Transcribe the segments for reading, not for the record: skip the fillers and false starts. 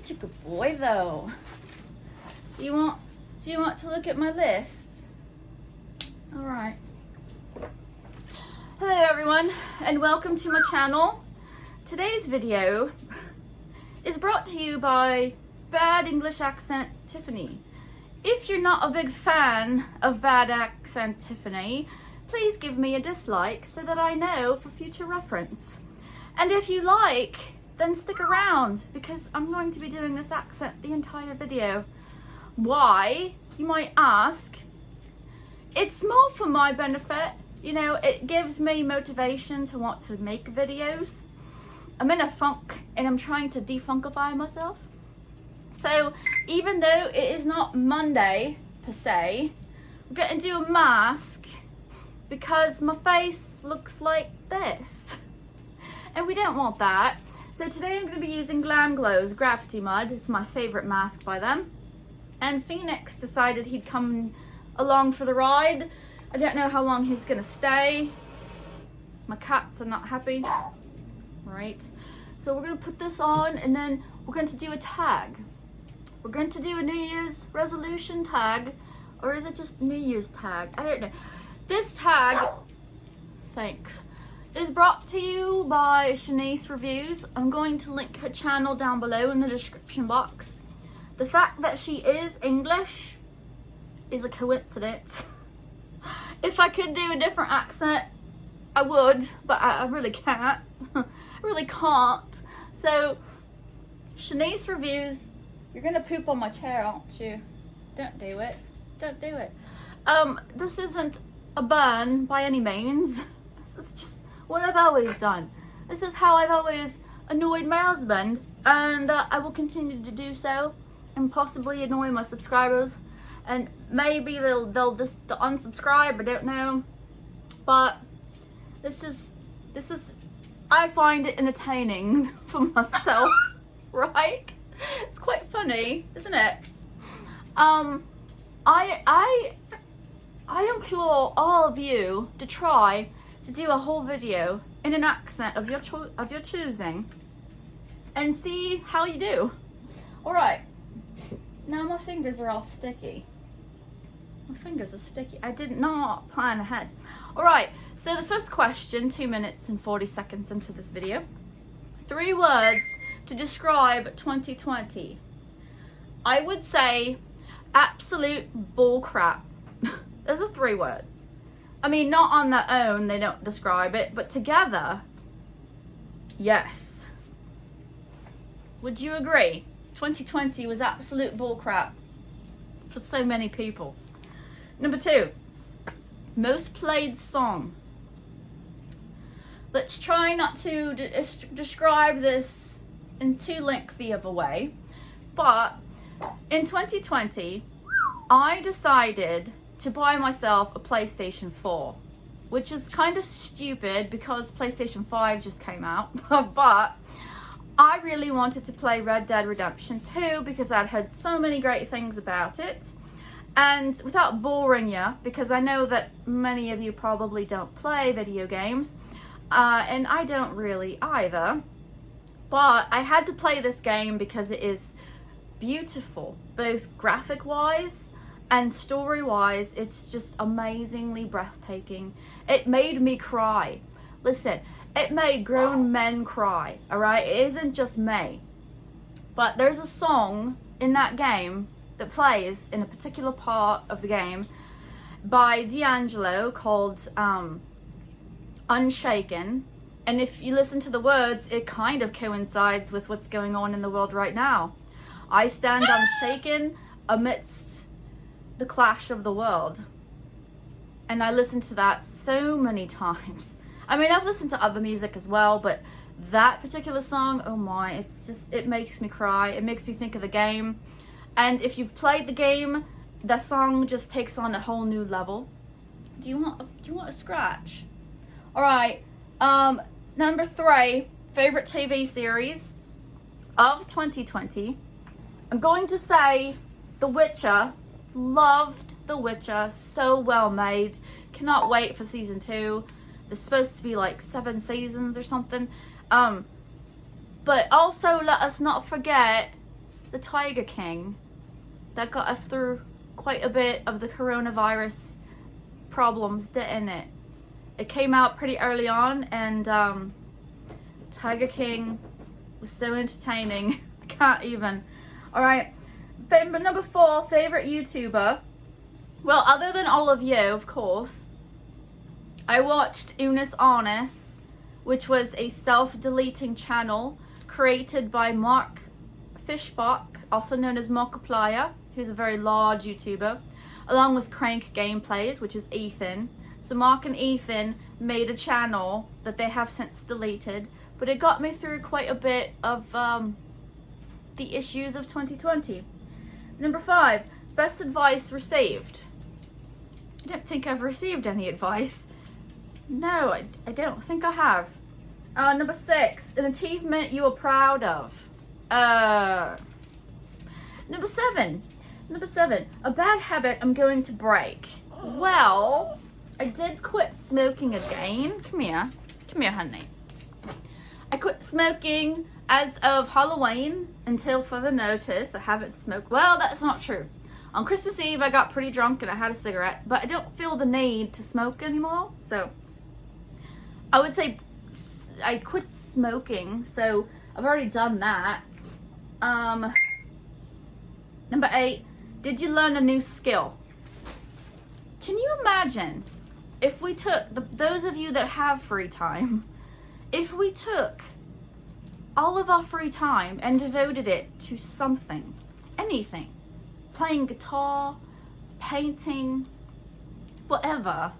such a good boy, though. Do you want to look at my list? All right. Hello, everyone, and welcome to my channel. Today's video is brought to you by Bad English Accent Tiffany. If you're not a big fan of Bad Accent Tiffany, please give me a dislike so that I know for future reference. And if you like, then stick around because I'm going to be doing this accent the entire video. Why, you might ask? It's more for my benefit. You know, it gives me motivation to want to make videos. I'm in a funk and I'm trying to defunkify myself. So even though it is not Monday per se, we're going to do a mask because my face looks like this. And we don't want that. So today I'm going to be using Glam Glow's Graffiti Mud. It's my favorite mask by them. And Phoenix decided he'd come along for the ride. I don't know how long he's going to stay. My cats are not happy. Right. So we're going to put this on and then we're going to do a tag. We're going to do a New Year's resolution tag. Or is it just New Year's tag? I don't know. This tag, thanks, is brought to you by Shanice Reviews. I'm going to link her channel down below in the description box. The fact that she is English is a coincidence. If I could do a different accent, I would, but I really can't. I really can't. So, Shanice Reviews, you're gonna poop on my chair, aren't you? Don't do it. Don't do it. This isn't a burn by any means. This is just what I've always done. This is how I've always annoyed my husband, and I will continue to do so, and possibly annoy my subscribers, and maybe they'll just unsubscribe. I don't know, but this is I find it entertaining for myself, right? It's quite funny, isn't it? I implore all of you to try to do a whole video in an accent of your choosing and see how you do. All right. Now my fingers are all sticky. My fingers are sticky. I did not plan ahead. All right. So the first question, 2 minutes and 40 seconds into this video. 3 words to describe 2020. I would say absolute bullcrap. Those are 3 words. I mean, not on their own, they don't describe it, but together, yes. Would you agree? 2020 was absolute bullcrap for so many people. Number 2, most played song. Let's try not to describe this in too lengthy of a way, but in 2020, I decided to buy myself a PlayStation 4, which is kind of stupid because PlayStation 5 just came out, but I really wanted to play Red Dead Redemption 2 because I'd heard so many great things about it. And without boring you, because I know that many of you probably don't play video games, and I don't really either, but I had to play this game because it is beautiful, both graphic-wise and story-wise. It's just amazingly breathtaking. It made me cry. Listen, it made grown men cry, all right? It isn't just me. But there's a song in that game that plays in a particular part of the game by D'Angelo called Unshaken. And if you listen to the words, it kind of coincides with what's going on in the world right now. I stand unshaken amidst the clash of the world. And I listened to that so many times. I mean, I've listened to other music as well, but that particular song, oh my, it makes me cry. It makes me think of the game. And if you've played the game, the song just takes on a whole new level. Do you want a scratch? All right. Number 3, favorite TV series of 2020. I'm going to say The Witcher. Loved The Witcher. So well made. Cannot wait for season 2. There's supposed to be like 7 seasons or something. But also let us not forget the Tiger King that got us through quite a bit of the coronavirus problems, didn't it? It came out pretty early on, and Tiger King was so entertaining. I can't even. All right, number 4, favorite YouTuber. Well, other than all of you, of course, I watched Unis Honest, which was a self-deleting channel created by Mark Fishbach, also known as Markiplier, who's a very large YouTuber, along with Crank Gameplays, which is Ethan. So Mark and Ethan made a channel that they have since deleted, but it got me through quite a bit of the issues of 2020. Number 5, best advice received. I don't think I've received any advice. No, I don't think I have. Number 6, an achievement you are proud of. Number 7, a bad habit I'm going to break. Well, I did quit smoking again. Come here, honey. I quit smoking as of Halloween until further notice. I haven't smoked. Well, that's not true. On Christmas Eve, I got pretty drunk and I had a cigarette, but I don't feel the need to smoke anymore. So I would say I quit smoking, so I've already done that. Number 8, did you learn a new skill? Can you imagine if we took, those of you that have free time, if we took all of our free time and devoted it to something, anything, playing guitar, painting, whatever,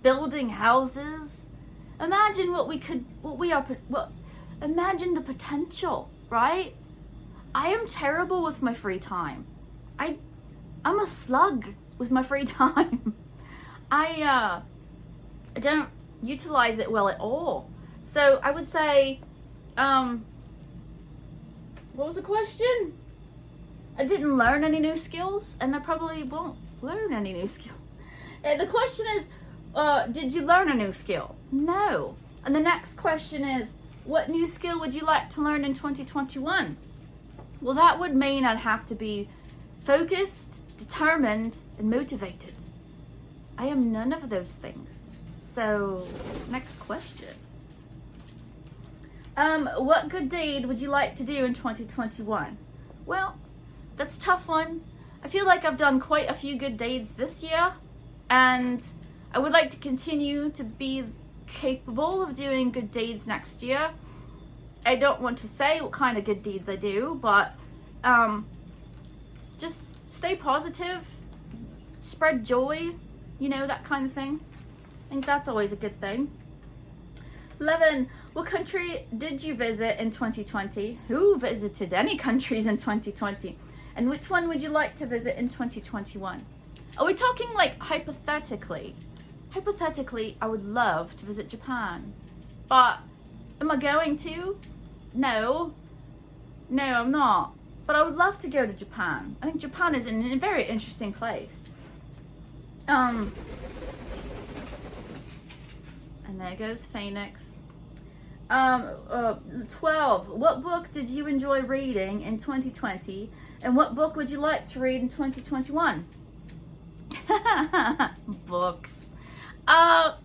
building houses. Imagine imagine the potential, right? I am terrible with my free time. I'm a slug with my free time. I don't utilize it well at all. So I would say, what was the question? I didn't learn any new skills, and I probably won't learn any new skills. The question is, did you learn a new skill? No. And the next question is, what new skill would you like to learn in 2021? Well, that would mean I'd have to be focused, determined, and motivated. I am none of those things. So, next question. What good deed would you like to do in 2021? Well, that's a tough one. I feel like I've done quite a few good deeds this year, and I would like to continue to be capable of doing good deeds next year. I don't want to say what kind of good deeds I do, but just stay positive, spread joy, that kind of thing. I think that's always a good thing. 11, what country did you visit in 2020? Who visited any countries in 2020? And which one would you like to visit in 2021? Are we talking like hypothetically? Hypothetically, I would love to visit Japan. But am I going to? No, I'm not. But I would love to go to Japan. I think Japan is a very interesting place. And there goes Phoenix. 12, what book did you enjoy reading in 2020? And what book would you like to read in 2021? Books. I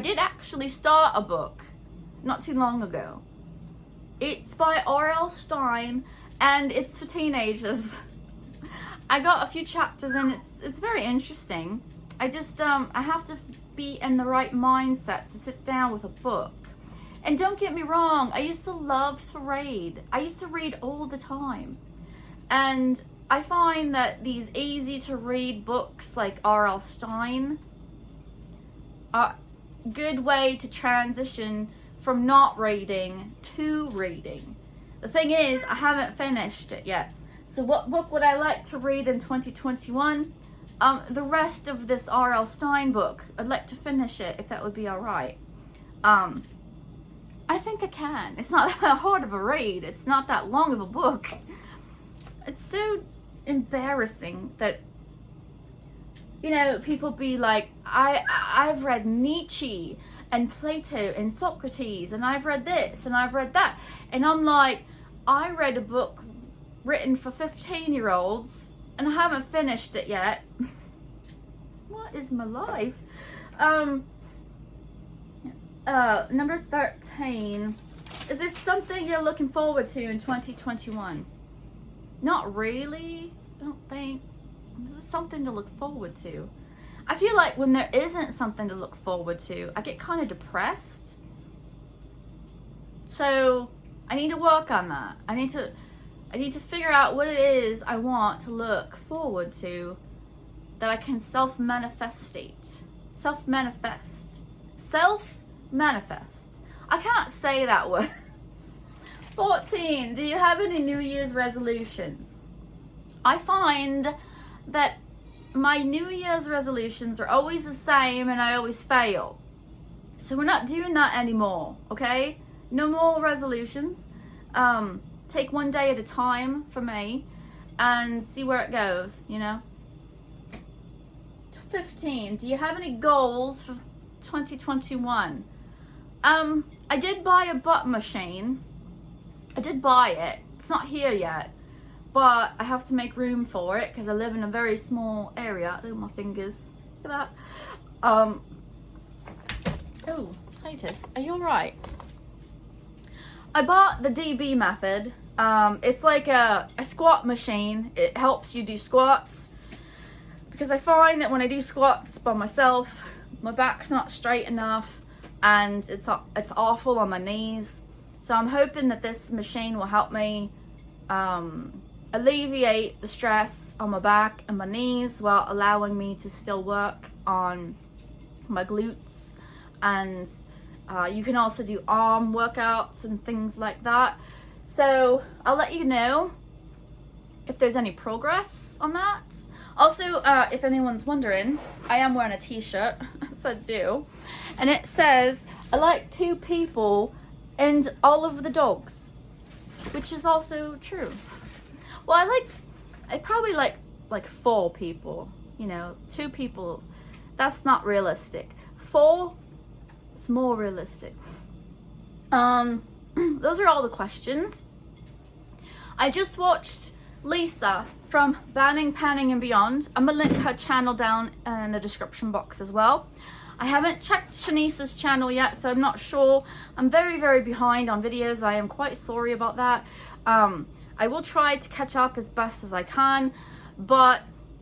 did actually start a book not too long ago. It's by R.L. Stine, and it's for teenagers. I got a few chapters in. It's very interesting. I just I have to be in the right mindset to sit down with a book. And don't get me wrong, I used to love to read. I used to read all the time. And I find that these easy to read books like R.L. Stine are a good way to transition from not reading to reading. The thing is, I haven't finished it yet. So what book would I like to read in 2021? The rest of this R.L. Stine book. I'd like to finish it, if that would be all right. I think I can. It's not that hard of a read. It's not that long of a book. It's so embarrassing that, people be like, I've read Nietzsche and Plato and Socrates, and I've read this and I've read that. And I'm like, I read a book written for 15-year-olds and I haven't finished it yet. What is my life? Number 13. Is there something you're looking forward to in 2021? Not really, I don't think. There's something to look forward to. I feel like when there isn't something to look forward to, I get kind of depressed. So I need to work on that. I need to figure out what it is I want to look forward to that I can self-manifest. I can't say that word. 14. Do you have any New Year's resolutions? I find that my New Year's resolutions are always the same and I always fail. So we're not doing that anymore, okay? No more resolutions. Take one day at a time for me and see where it goes, you know? 15. Do you have any goals for 2021? I did buy a butt machine. I did buy it. It's not here yet, but I have to make room for it because I live in a very small area. Look at my fingers. Look at that. Oh, Titus, are you alright? I bought the DB method. It's like a squat machine. It helps you do squats because I find that when I do squats by myself, my back's not straight enough and it's awful on my knees. So I'm hoping that this machine will help me alleviate the stress on my back and my knees while allowing me to still work on my glutes. And you can also do arm workouts and things like that. So I'll let you know if there's any progress on that. Also, if anyone's wondering, I am wearing a t-shirt, as I do, and it says, I like 2 people and all of the dogs, which is also true. Well, I probably like 4 people, you know, 2 people, that's not realistic. 4, it's more realistic. Those are all the questions. I just watched Lisa from Banning, Panning and Beyond. I'm gonna link her channel down in the description box as well. I haven't checked Shanice's channel yet, so I'm not sure. I'm very, very behind on videos. I am quite sorry about that. I will try to catch up as best as I can, but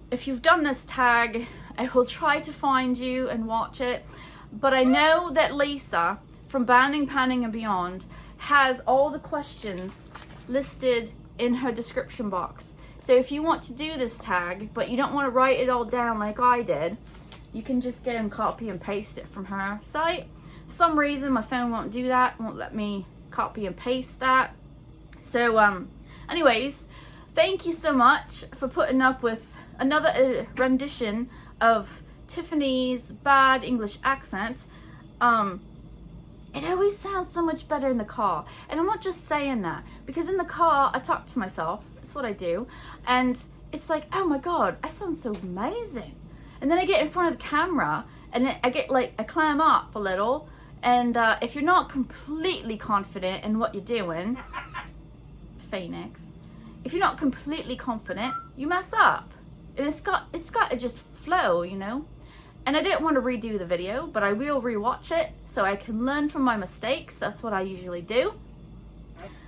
if you've done this tag, I will try to find you and watch it. But I know that Lisa from Banning, Panning and Beyond has all the questions listed in her description box. So if you want to do this tag, but you don't want to write it all down like I did, you can just get and copy and paste it from her site. For some reason, my phone won't do that, won't let me copy and paste that. So, anyways, thank you so much for putting up with another rendition of Tiffany's bad English accent. It always sounds so much better in the car. And I'm not just saying that, because in the car, I talk to myself. That's what I do. And it's like, oh my God, I sound so amazing. And then I get in front of the camera and then I get like, I clam up a little. And if you're not completely confident in what you're doing, Phoenix, if you're not completely confident, you mess up. And it's got to just flow, you know? And I didn't want to redo the video, but I will rewatch it so I can learn from my mistakes. That's what I usually do.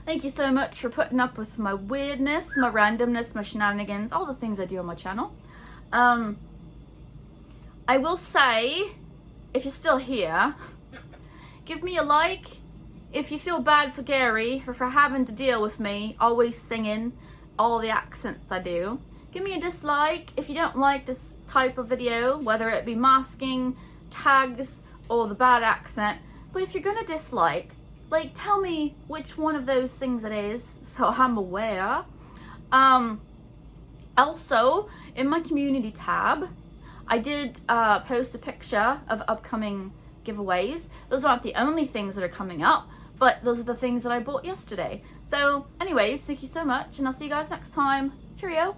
Thank you so much for putting up with my weirdness, my randomness, my shenanigans, all the things I do on my channel. I will say, if you're still here, give me a like. If you feel bad for Gary for having to deal with me always singing all the accents I do. Give me a dislike if you don't like this type of video, whether it be masking, tags, or the bad accent. But if you're gonna dislike, like, tell me which one of those things it is, so I'm aware. Also, in my community tab, I did post a picture of upcoming giveaways. Those aren't the only things that are coming up, but those are the things that I bought yesterday. So anyways, thank you so much, and I'll see you guys next time. Cheerio.